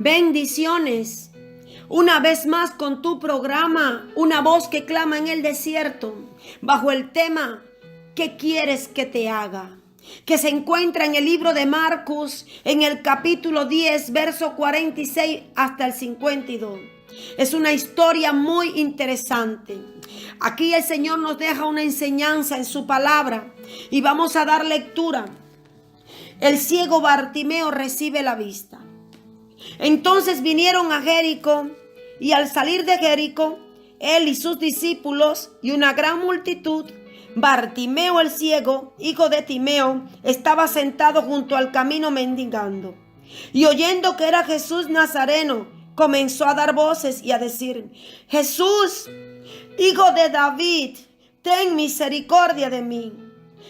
Bendiciones. Una vez más con tu programa, Una voz que clama en el desierto, bajo el tema ¿qué quieres que te haga?, que se encuentra en el libro de Marcos, en el capítulo 10, verso 46 hasta el 52. Es una historia muy interesante. Aquí el Señor nos deja una enseñanza en su palabra y vamos a dar lectura. El ciego Bartimeo recibe la vista. Entonces vinieron a Jericó, y al salir de Jericó, él y sus discípulos y una gran multitud, Bartimeo el ciego, hijo de Timeo, estaba sentado junto al camino mendigando. Y oyendo que era Jesús Nazareno, comenzó a dar voces y a decir: Jesús, hijo de David, ten misericordia de mí.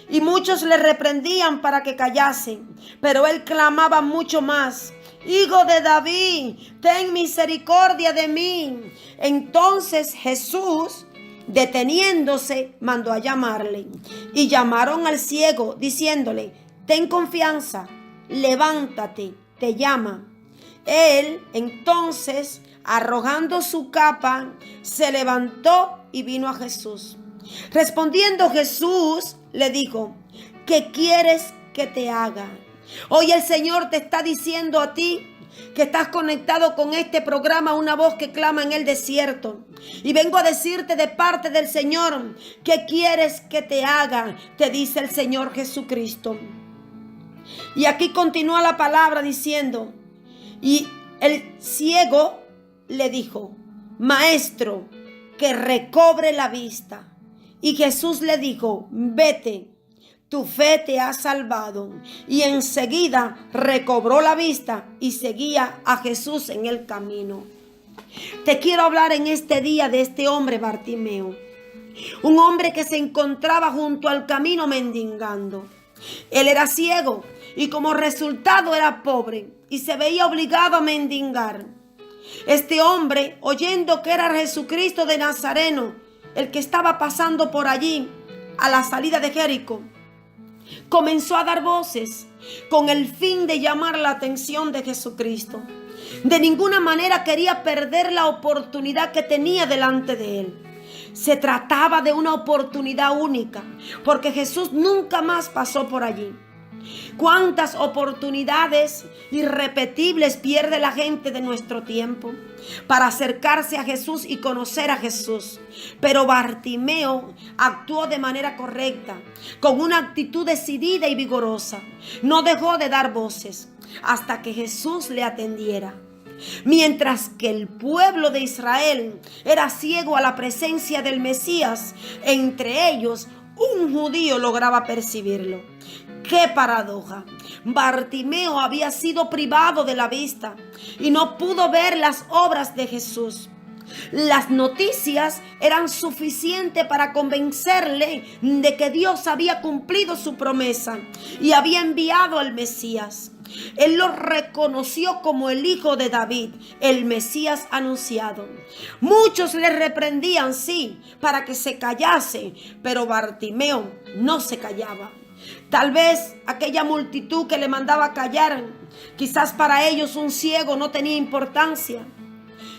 Y muchos le reprendían para que callase, pero él clamaba mucho más: Hijo de David, ten misericordia de mí. Entonces Jesús, deteniéndose, mandó a llamarle. Y llamaron al ciego, diciéndole: ten confianza, levántate, te llama. Él entonces, arrojando su capa, se levantó y vino a Jesús. Respondiendo Jesús, le dijo: ¿qué quieres que te haga? Hoy el Señor te está diciendo a ti que estás conectado con este programa, Una voz que clama en el desierto. Y vengo a decirte de parte del Señor: ¿qué quieres que te haga?, te dice el Señor Jesucristo. Y aquí continúa la palabra diciendo: y el ciego le dijo: Maestro, que recobre la vista. Y Jesús le dijo: vete, tu fe te ha salvado. Y enseguida recobró la vista y seguía a Jesús en el camino. Te quiero hablar en este día de este hombre Bartimeo, un hombre que se encontraba junto al camino mendigando. Él era ciego y como resultado era pobre y se veía obligado a mendigar. Este hombre, oyendo que era Jesucristo de Nazareno, el que estaba pasando por allí a la salida de Jericó, comenzó a dar voces con el fin de llamar la atención de Jesucristo. De ninguna manera quería perder la oportunidad que tenía delante de él. Se trataba de una oportunidad única, porque Jesús nunca más pasó por allí. ¿Cuántas oportunidades irrepetibles pierde la gente de nuestro tiempo para acercarse a Jesús y conocer a Jesús? Pero Bartimeo actuó de manera correcta, con una actitud decidida y vigorosa. No dejó de dar voces hasta que Jesús le atendiera. Mientras que el pueblo de Israel era ciego a la presencia del Mesías, entre ellos un judío lograba percibirlo. ¡Qué paradoja! Bartimeo había sido privado de la vista y no pudo ver las obras de Jesús. Las noticias eran suficientes para convencerle de que Dios había cumplido su promesa y había enviado al Mesías. Él lo reconoció como el hijo de David, el Mesías anunciado. Muchos le reprendían, sí, para que se callase, pero Bartimeo no se callaba. Tal vez aquella multitud que le mandaba callar, quizás para ellos un ciego no tenía importancia.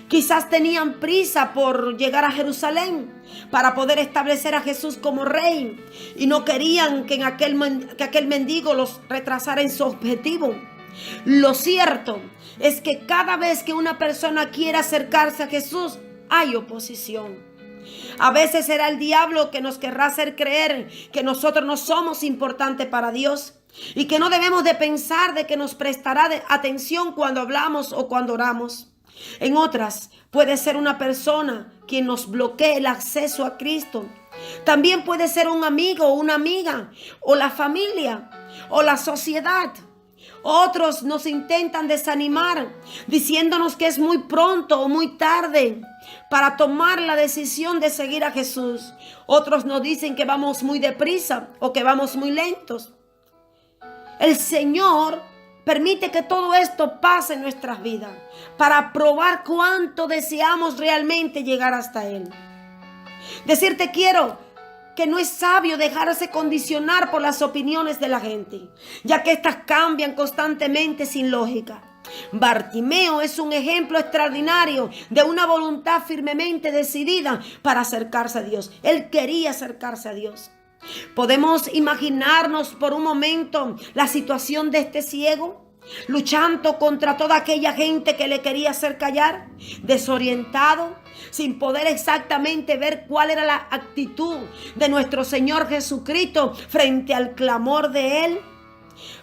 Quizás tenían prisa por llegar a Jerusalén para poder establecer a Jesús como rey y no querían que aquel mendigo los retrasara en su objetivo. Lo cierto es que cada vez que una persona quiere acercarse a Jesús, hay oposición. A veces será el diablo que nos querrá hacer creer que nosotros no somos importantes para Dios y que no debemos de pensar de que nos prestará atención cuando hablamos o cuando oramos. En otras, puede ser una persona quien nos bloquee el acceso a Cristo. También puede ser un amigo o una amiga, o la familia, o la sociedad. Otros nos intentan desanimar, diciéndonos que es muy pronto o muy tarde para tomar la decisión de seguir a Jesús. Otros nos dicen que vamos muy deprisa o que vamos muy lentos. El Señor permite que todo esto pase en nuestras vidas para probar cuánto deseamos realmente llegar hasta Él. Decirte quiero que no es sabio dejarse condicionar por las opiniones de la gente, ya que éstas cambian constantemente sin lógica. Bartimeo es un ejemplo extraordinario de una voluntad firmemente decidida para acercarse a Dios. Él quería acercarse a Dios. ¿Podemos imaginarnos por un momento la situación de este ciego? Luchando contra toda aquella gente que le quería hacer callar, desorientado, sin poder exactamente ver cuál era la actitud de nuestro Señor Jesucristo frente al clamor de Él.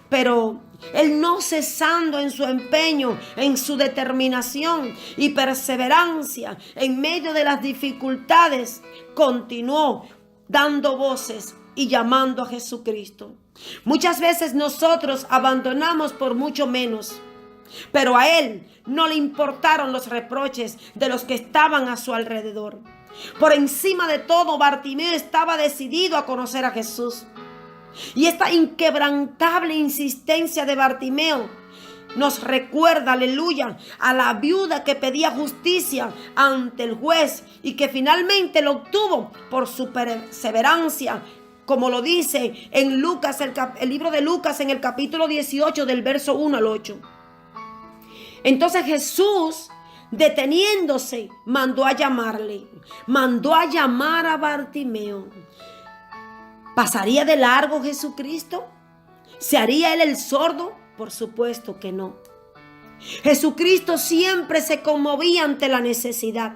Pero Él, no cesando en su empeño, en su determinación y perseverancia en medio de las dificultades, continuó dando voces y llamando a Jesucristo. Muchas veces nosotros abandonamos por mucho menos, pero a Él no le importaron los reproches de los que estaban a su alrededor. Por encima de todo, Bartimeo estaba decidido a conocer a Jesús. Y esta inquebrantable insistencia de Bartimeo nos recuerda, aleluya, a la viuda que pedía justicia ante el juez y que finalmente lo obtuvo por su perseverancia, como lo dice en Lucas, el libro de Lucas, en el capítulo 18, del verso 1 al 8. Entonces Jesús, deteniéndose, mandó a llamar a Bartimeo. ¿Pasaría de largo Jesucristo? ¿Se haría Él el sordo? Por supuesto que no. Jesucristo siempre se conmovía ante la necesidad.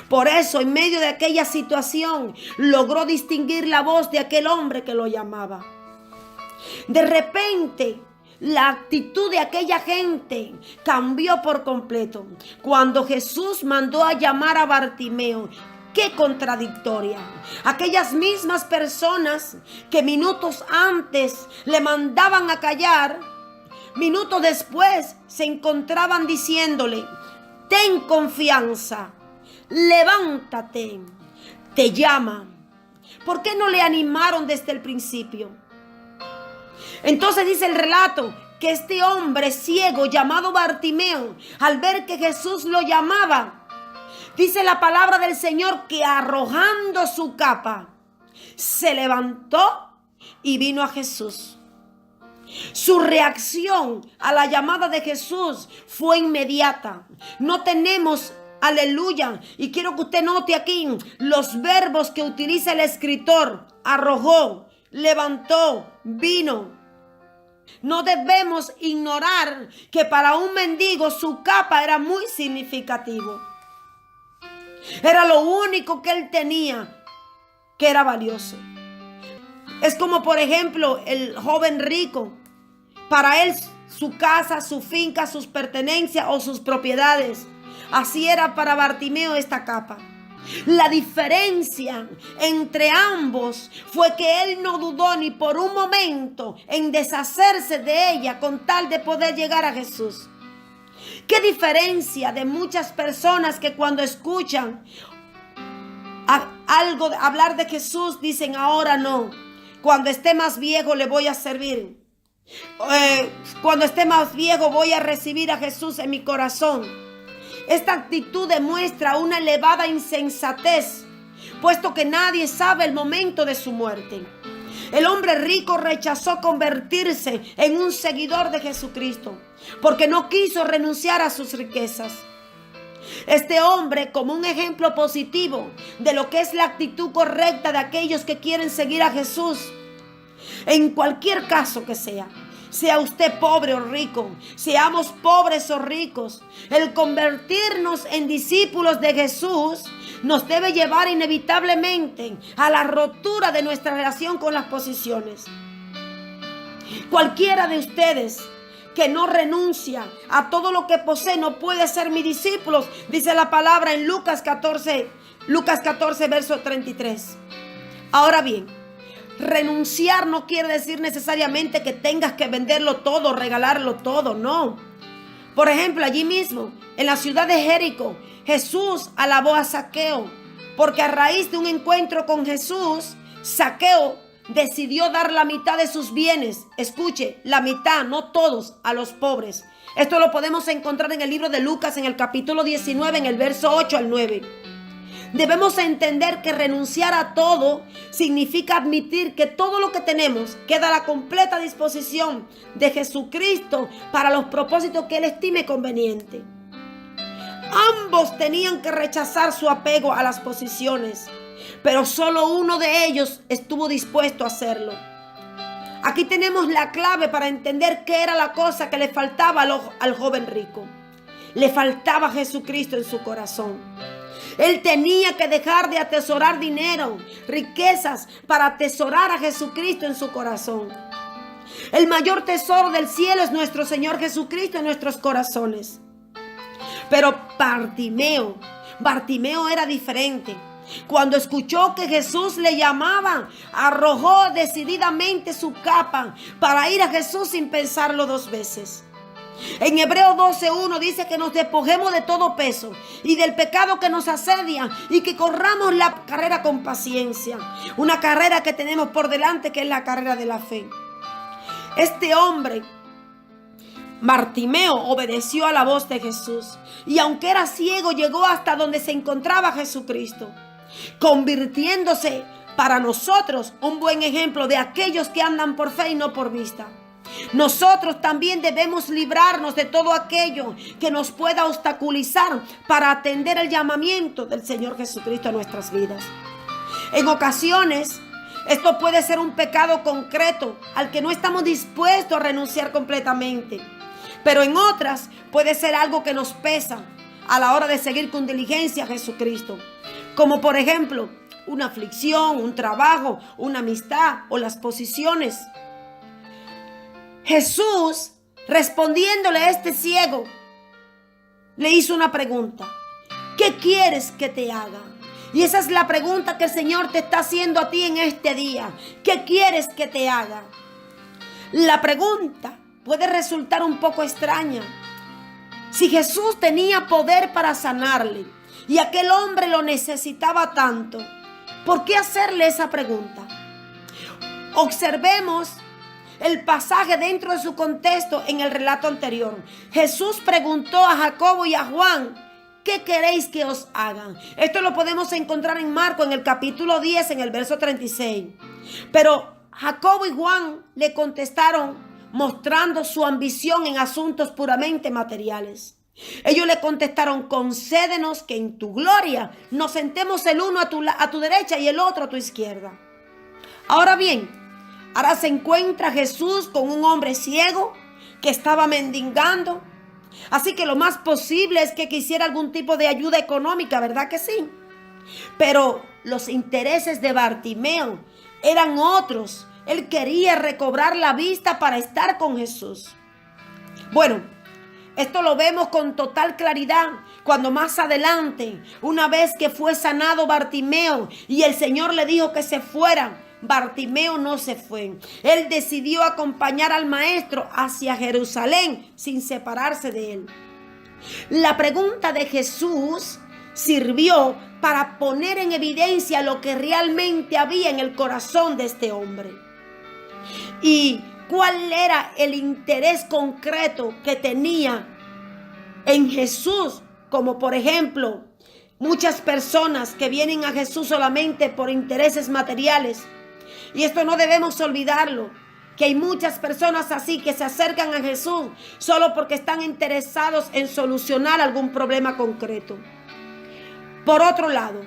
Por eso, en medio de aquella situación, logró distinguir la voz de aquel hombre que lo llamaba. De repente, la actitud de aquella gente cambió por completo cuando Jesús mandó a llamar a Bartimeo. ¡Qué contradictoria! Aquellas mismas personas que minutos antes le mandaban a callar, minutos después se encontraban diciéndole: ten confianza, levántate, te llama. ¿Por qué no le animaron desde el principio? Entonces dice el relato que este hombre ciego llamado Bartimeo, al ver que Jesús lo llamaba, dice la palabra del Señor que arrojando su capa, se levantó y vino a Jesús. Su reacción a la llamada de Jesús fue inmediata. No tenemos, aleluya, y quiero que usted note aquí los verbos que utiliza el escritor: arrojó, levantó, vino. No debemos ignorar que para un mendigo su capa era muy significativo. Era lo único que él tenía que era valioso. Es como, por ejemplo, el joven rico. Para él, su casa, su finca, sus pertenencias o sus propiedades. Así era para Bartimeo esta capa. La diferencia entre ambos fue que él no dudó ni por un momento en deshacerse de ella con tal de poder llegar a Jesús. ¿Qué diferencia de muchas personas que cuando escuchan algo hablar de Jesús dicen: ahora no, cuando esté más viejo le voy a servir, cuando esté más viejo voy a recibir a Jesús en mi corazón? Esta actitud demuestra una elevada insensatez, puesto que nadie sabe el momento de su muerte. El hombre rico rechazó convertirse en un seguidor de Jesucristo porque no quiso renunciar a sus riquezas. Este hombre, como un ejemplo positivo de lo que es la actitud correcta de aquellos que quieren seguir a Jesús, en cualquier caso que sea usted pobre o rico, seamos pobres o ricos, el convertirnos en discípulos de Jesús nos debe llevar inevitablemente a la rotura de nuestra relación con las posesiones. Cualquiera de ustedes que no renuncia a todo lo que posee no puede ser mi discípulo, dice la palabra en Lucas 14, verso 33. Ahora bien, renunciar no quiere decir necesariamente que tengas que venderlo todo, regalarlo todo, no. Por ejemplo, allí mismo, en la ciudad de Jericó, Jesús alabó a Zaqueo, porque a raíz de un encuentro con Jesús, Zaqueo decidió dar la mitad de sus bienes. Escuche, la mitad, no todos, a los pobres. Esto lo podemos encontrar en el libro de Lucas, en el capítulo 19, en el verso 8 al 9. Debemos entender que renunciar a todo significa admitir que todo lo que tenemos queda a la completa disposición de Jesucristo para los propósitos que Él estime conveniente. Ambos tenían que rechazar su apego a las posesiones, pero solo uno de ellos estuvo dispuesto a hacerlo. Aquí tenemos la clave para entender qué era la cosa que le faltaba al joven rico. Le faltaba Jesucristo en su corazón. Él tenía que dejar de atesorar dinero, riquezas, para atesorar a Jesucristo en su corazón. El mayor tesoro del cielo es nuestro Señor Jesucristo en nuestros corazones. Pero Bartimeo era diferente. Cuando escuchó que Jesús le llamaba, arrojó decididamente su capa para ir a Jesús sin pensarlo dos veces. En Hebreos 12:1 dice que nos despojemos de todo peso y del pecado que nos asedia y que corramos la carrera con paciencia. Una carrera que tenemos por delante, que es la carrera de la fe. Este hombre, Bartimeo, obedeció a la voz de Jesús y aunque era ciego, llegó hasta donde se encontraba Jesucristo, convirtiéndose para nosotros un buen ejemplo de aquellos que andan por fe y no por vista. Nosotros también debemos librarnos de todo aquello que nos pueda obstaculizar para atender el llamamiento del Señor Jesucristo a nuestras vidas. En ocasiones, esto puede ser un pecado concreto al que no estamos dispuestos a renunciar completamente. Pero en otras puede ser algo que nos pesa a la hora de seguir con diligencia a Jesucristo. Como por ejemplo, una aflicción, un trabajo, una amistad o las posiciones. Jesús, respondiéndole a este ciego, le hizo una pregunta. ¿Qué quieres que te haga? Y esa es la pregunta que el Señor te está haciendo a ti en este día. ¿Qué quieres que te haga? La pregunta puede resultar un poco extraña. Si Jesús tenía poder para sanarle y aquel hombre lo necesitaba tanto, ¿por qué hacerle esa pregunta? Observemos el pasaje dentro de su contexto en el relato anterior. Jesús preguntó a Jacobo y a Juan, ¿qué queréis que os hagan? Esto lo podemos encontrar en Marcos en el capítulo 10, en el verso 36. Pero Jacobo y Juan le contestaron mostrando su ambición en asuntos puramente materiales. Ellos le contestaron, concédenos que en tu gloria nos sentemos el uno a tu derecha y el otro a tu izquierda. Ahora bien, ahora se encuentra Jesús con un hombre ciego que estaba mendigando. Así que lo más posible es que quisiera algún tipo de ayuda económica, ¿verdad que sí? Pero los intereses de Bartimeo eran otros. Él quería recobrar la vista para estar con Jesús. Bueno, esto lo vemos con total claridad cuando más adelante, una vez que fue sanado Bartimeo y el Señor le dijo que se fuera, Bartimeo no se fue. Él decidió acompañar al maestro hacia Jerusalén sin separarse de él. La pregunta de Jesús sirvió para poner en evidencia lo que realmente había en el corazón de este hombre. Y cuál era el interés concreto que tenía en Jesús, como por ejemplo, muchas personas que vienen a Jesús solamente por intereses materiales. Y esto no debemos olvidarlo, que hay muchas personas así que se acercan a Jesús solo porque están interesados en solucionar algún problema concreto. Por otro lado,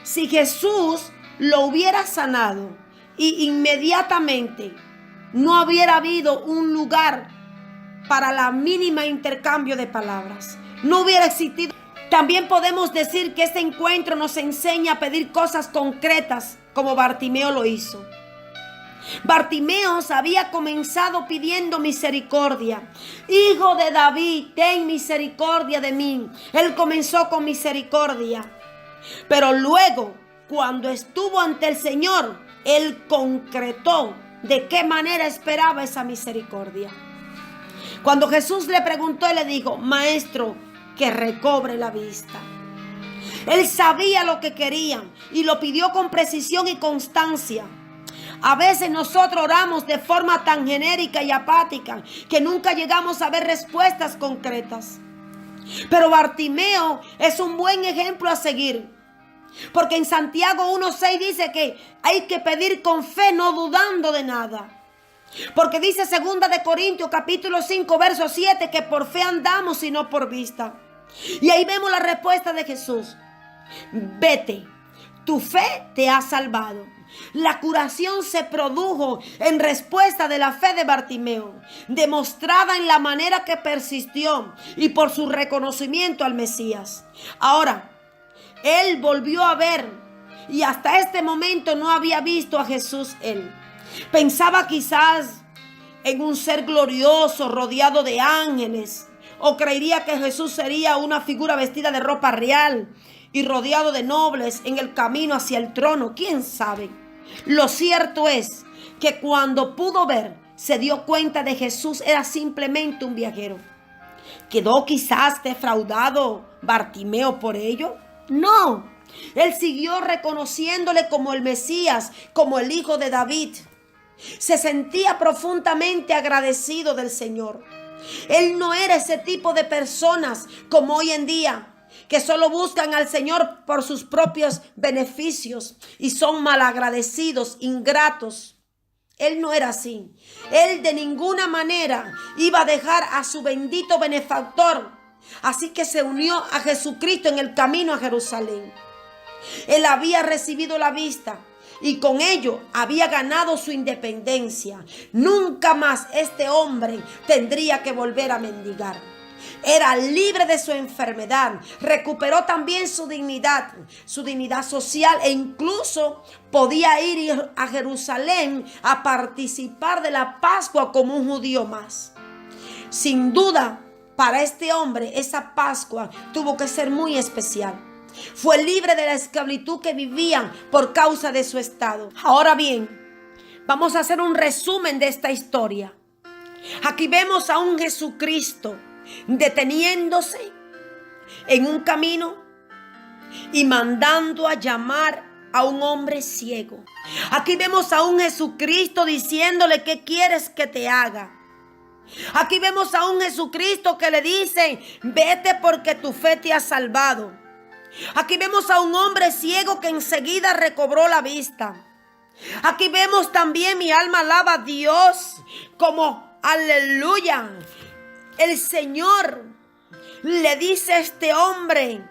si Jesús lo hubiera sanado y inmediatamente no hubiera habido un lugar para la mínima intercambio de palabras, no hubiera existido. También podemos decir que este encuentro nos enseña a pedir cosas concretas como Bartimeo lo hizo. Bartimeo había comenzado pidiendo misericordia. Hijo de David, ten misericordia de mí. Él comenzó con misericordia. Pero luego, cuando estuvo ante el Señor, él concretó de qué manera esperaba esa misericordia. Cuando Jesús le preguntó, él le dijo, maestro, que recobre la vista. Él sabía lo que quería y lo pidió con precisión y constancia. A veces nosotros oramos de forma tan genérica y apática que nunca llegamos a ver respuestas concretas. Pero Bartimeo es un buen ejemplo a seguir. Porque en Santiago 1:6 dice que hay que pedir con fe, no dudando de nada. Porque dice 2 de Corintios capítulo 5 verso 7 que por fe andamos y no por vista. Y ahí vemos la respuesta de Jesús. Vete, tu fe te ha salvado. La curación se produjo en respuesta de la fe de Bartimeo, demostrada en la manera que persistió y por su reconocimiento al Mesías. Ahora, él volvió a ver y hasta este momento no había visto a Jesús él. Pensaba quizás en un ser glorioso rodeado de ángeles, o creería que Jesús sería una figura vestida de ropa real y rodeado de nobles en el camino hacia el trono. ¿Quién sabe? Lo cierto es que cuando pudo ver, se dio cuenta de Jesús era simplemente un viajero. ¿Quedó quizás defraudado Bartimeo por ello? No, él siguió reconociéndole como el Mesías, como el hijo de David. Se sentía profundamente agradecido del Señor. Él no era ese tipo de personas como hoy en día, que solo buscan al Señor por sus propios beneficios y son malagradecidos, ingratos. Él no era así. Él de ninguna manera iba a dejar a su bendito benefactor. Así que se unió a Jesucristo en el camino a Jerusalén. Él había recibido la vista y con ello había ganado su independencia. Nunca más este hombre tendría que volver a mendigar. Era libre de su enfermedad, recuperó también su dignidad social e incluso podía ir a Jerusalén a participar de la Pascua como un judío más. Sin duda, para este hombre esa Pascua tuvo que ser muy especial. Fue libre de la esclavitud que vivían por causa de su estado. Ahora bien, vamos a hacer un resumen de esta historia. Aquí vemos a un Jesucristo deteniéndose en un camino y mandando a llamar a un hombre ciego. Aquí vemos a un Jesucristo diciéndole: ¿qué quieres que te haga? Aquí vemos a un Jesucristo que le dice: vete porque tu fe te ha salvado. Aquí vemos a un hombre ciego que enseguida recobró la vista. Aquí vemos también, mi alma alaba a Dios, como aleluya. El Señor le dice a este hombre: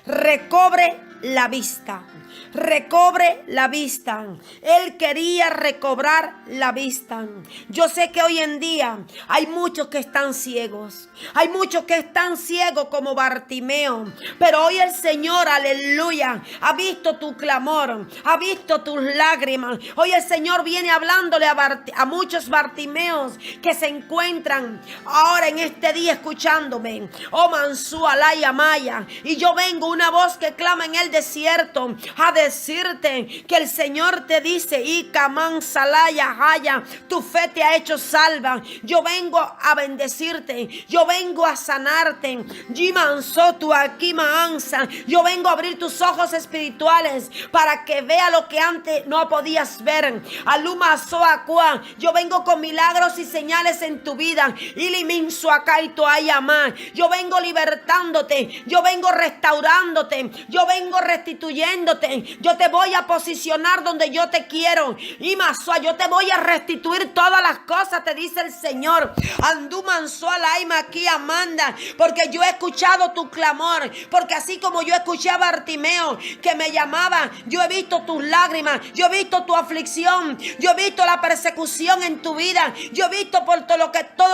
recobre la vista. Recobre la vista. Él quería recobrar la vista. Yo sé que hoy en día hay muchos que están ciegos. Hay muchos que están ciegos como Bartimeo. Pero hoy el Señor, aleluya, ha visto tu clamor, ha visto tus lágrimas. Hoy el Señor viene hablándole a muchos Bartimeos que se encuentran ahora en este día escuchándome. Oh Mansú Alaya Maya. Y yo vengo, una voz que clama en el desierto, a decirte que el Señor te dice: Ikaman Salaya Haya, tu fe te ha hecho salva. Yo vengo a bendecirte, yo vengo a sanarte. Jimansotu Akima Ansa, yo vengo a abrir tus ojos espirituales para que vea lo que antes no podías ver. Aluma Soakua, yo vengo con milagros y señales en tu vida. Ilimin Suakaito Ayama, yo vengo libertándote, yo vengo restaurándote, yo vengo restituyéndote. Yo te voy a posicionar donde yo te quiero. Y Masua, yo te voy a restituir todas las cosas, te dice el Señor. Andú Mansuala Aima aquí Amanda, porque yo he escuchado tu clamor, porque así como yo escuché a Bartimeo que me llamaba, yo he visto tus lágrimas, yo he visto tu aflicción, yo he visto la persecución en tu vida, yo he visto por todo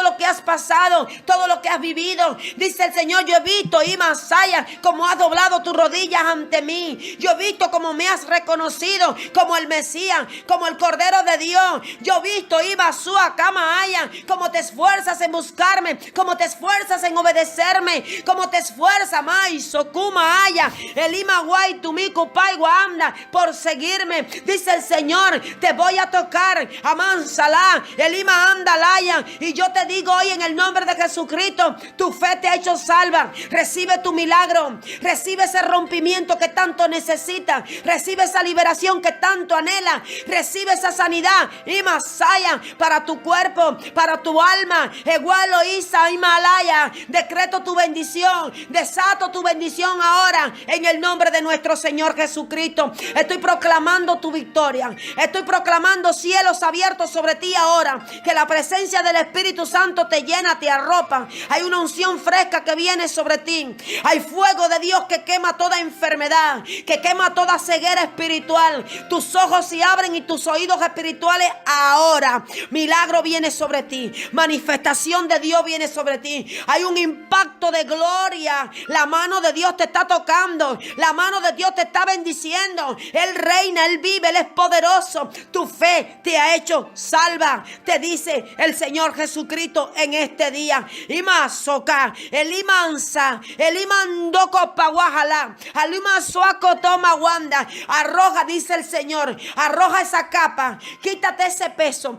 lo que has pasado, todo lo que has vivido. Dice el Señor: yo he visto, y Masaya, como has doblado tus rodillas ante mí. Yo he visto como me has reconocido como el Mesías, como el Cordero de Dios. Yo he visto, Iba Sua Kama Aya, como te esfuerzas en buscarme, como te esfuerzas en obedecerme, como te esfuerzas, Mai Sokuma Aya, Elima Guay Tumiku Pai Guamda, por seguirme. Dice el Señor: te voy a tocar, Aman Salah, Elima Andalaya. Y yo te digo hoy en el nombre de Jesucristo: tu fe te ha hecho salva. Recibe tu milagro, recibe ese rompimiento que que tanto necesitas. Recibe esa liberación que tanto anhela. Recibe esa sanidad y Masaya para tu cuerpo, para tu alma. Egualo Isa Himalaya. Decreto tu bendición. Desato tu bendición ahora en el nombre de nuestro Señor Jesucristo. Estoy proclamando tu victoria. Estoy proclamando cielos abiertos sobre ti ahora. Que la presencia del Espíritu Santo te llena, te arropa. Hay una unción fresca que viene sobre ti. Hay fuego de Dios que quema toda enfermedad, que quema toda ceguera espiritual. Tus ojos se abren y tus oídos espirituales ahora. Milagro viene sobre ti. Manifestación de Dios viene sobre ti. Hay un impacto de gloria. La mano de Dios te está tocando. La mano de Dios te está bendiciendo. Él reina, Él vive, Él es poderoso. Tu fe te ha hecho salva, te dice el Señor Jesucristo en este día. Y más soca, el imansa, el imandoko paguajala, alima soaco toma wanda. Arroja, dice el Señor, arroja esa capa, quítate ese peso.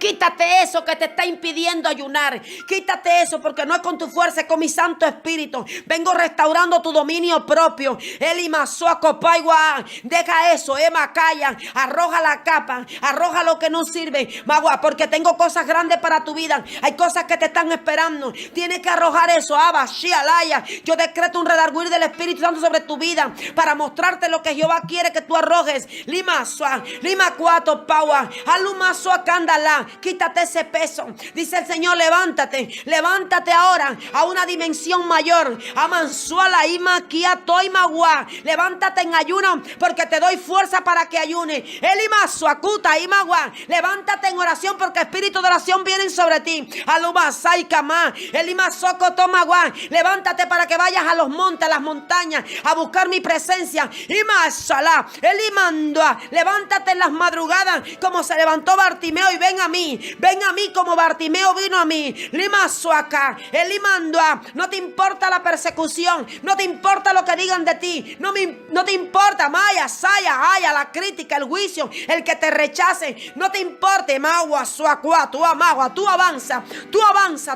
Quítate eso que te está impidiendo ayunar. Quítate eso porque no es con tu fuerza, es con mi Santo Espíritu. Vengo restaurando tu dominio propio. Deja eso, Macaya. Arroja la capa, arroja lo que no sirve. Magua, porque tengo cosas grandes para tu vida. Hay cosas que te están esperando. Tienes que arrojar eso. Yo decreto un redarguir del Espíritu Santo sobre tu vida para mostrarte lo que Jehová quiere que tú arrojes. Lima cuato paua. Aluma candala. Quítate ese peso. Dice el Señor, levántate. Levántate ahora a una dimensión mayor. Amansuala ima kia toimagua. Levántate en ayuno porque te doy fuerza para que ayune. Elima suacuta imagua. Levántate en oración porque espíritu de oración vienen sobre ti. Aluma saikama. Elima soco tomagua. Levántate para que vayas a los montes, a las montañas, a buscar mi presencia. Ima sala. Elimandua. Levántate en las madrugadas como se levantó Bartimeo y ven a mí. Ven a mí como Bartimeo vino a mí. Lima suaca, elimandua. No te importa la persecución. No te importa lo que digan de ti. No te importa, Maya, Saya, Aya, la crítica, el juicio, el que te rechace. No te importe, Magua, Suacua, tú amagua, tú avanza,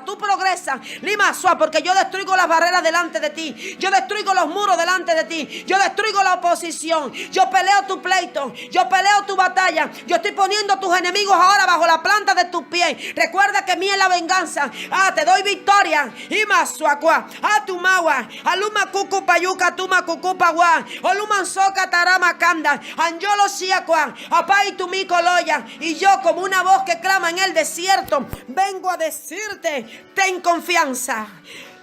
tú progresa. Lima sua, porque yo destruigo las barreras delante de ti. Yo destruigo los muros delante de ti. Yo destruigo la oposición. Yo peleo tu pleito. Yo peleo tu batalla. Yo estoy poniendo a tus enemigos ahora bajo la planta de tus pies. Recuerda que mía es la venganza. Te doy victoria. Ima suacua, tu magua, aluma cucu payuca, tuma cucu pagua, oluma soca tarama canda, anjolo siacua, apá y tu mi coloya. Y yo, como una voz que clama en el desierto, vengo a decirte: ten confianza.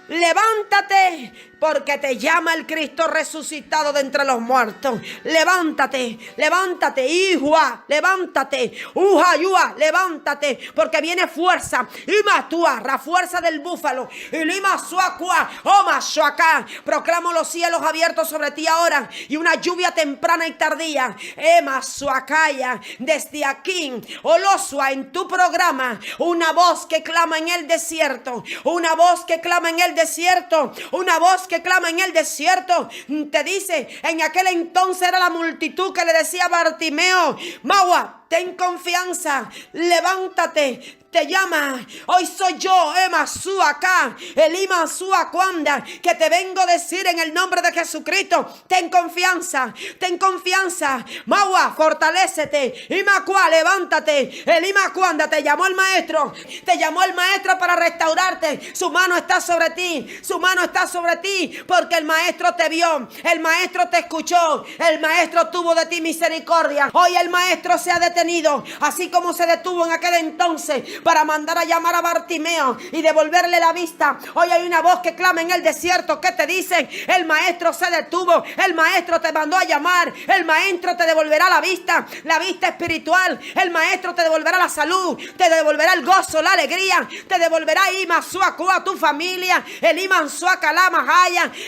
Levántate, porque te llama el Cristo resucitado de entre los muertos. Levántate, levántate, hijua, levántate, yua, levántate, porque viene fuerza. Imatua, la fuerza del búfalo. Y lima suacua, oma suacá. Proclamo los cielos abiertos sobre ti ahora y una lluvia temprana y tardía. Ema suacaya, desde aquí, olosua, en tu programa, una voz que clama en el desierto, una voz que clama en el desierto, una voz que clama en el desierto. Te dice, en aquel entonces era la multitud que le decía a Bartimeo: Magua, ten confianza, levántate. Te llama, hoy soy yo, Ema Suacá, Elima Suacuanda, que te vengo a decir en el nombre de Jesucristo: ten confianza, Magua, fortalécete, Imacua, levántate, Elima Cuanda, te llamó el maestro para restaurarte. Su mano está sobre ti, porque el maestro te vio, el maestro te escuchó, el maestro tuvo de ti misericordia. Hoy el maestro se ha detenido, así como se detuvo en aquel entonces para mandar a llamar a Bartimeo y devolverle la vista. Hoy hay una voz que clama en el desierto que te dice: el maestro se detuvo, el maestro te mandó a llamar, el maestro te devolverá la vista espiritual, el maestro te devolverá la salud, te devolverá el gozo, la alegría, te devolverá a tu familia, el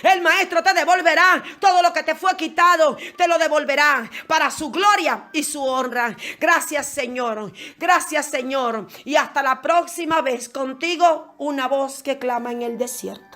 el maestro te devolverá todo lo que te fue quitado, te lo devolverá para su gloria y su honra. Gracias, Señor, y hasta la próxima vez contigo, una voz que clama en el desierto.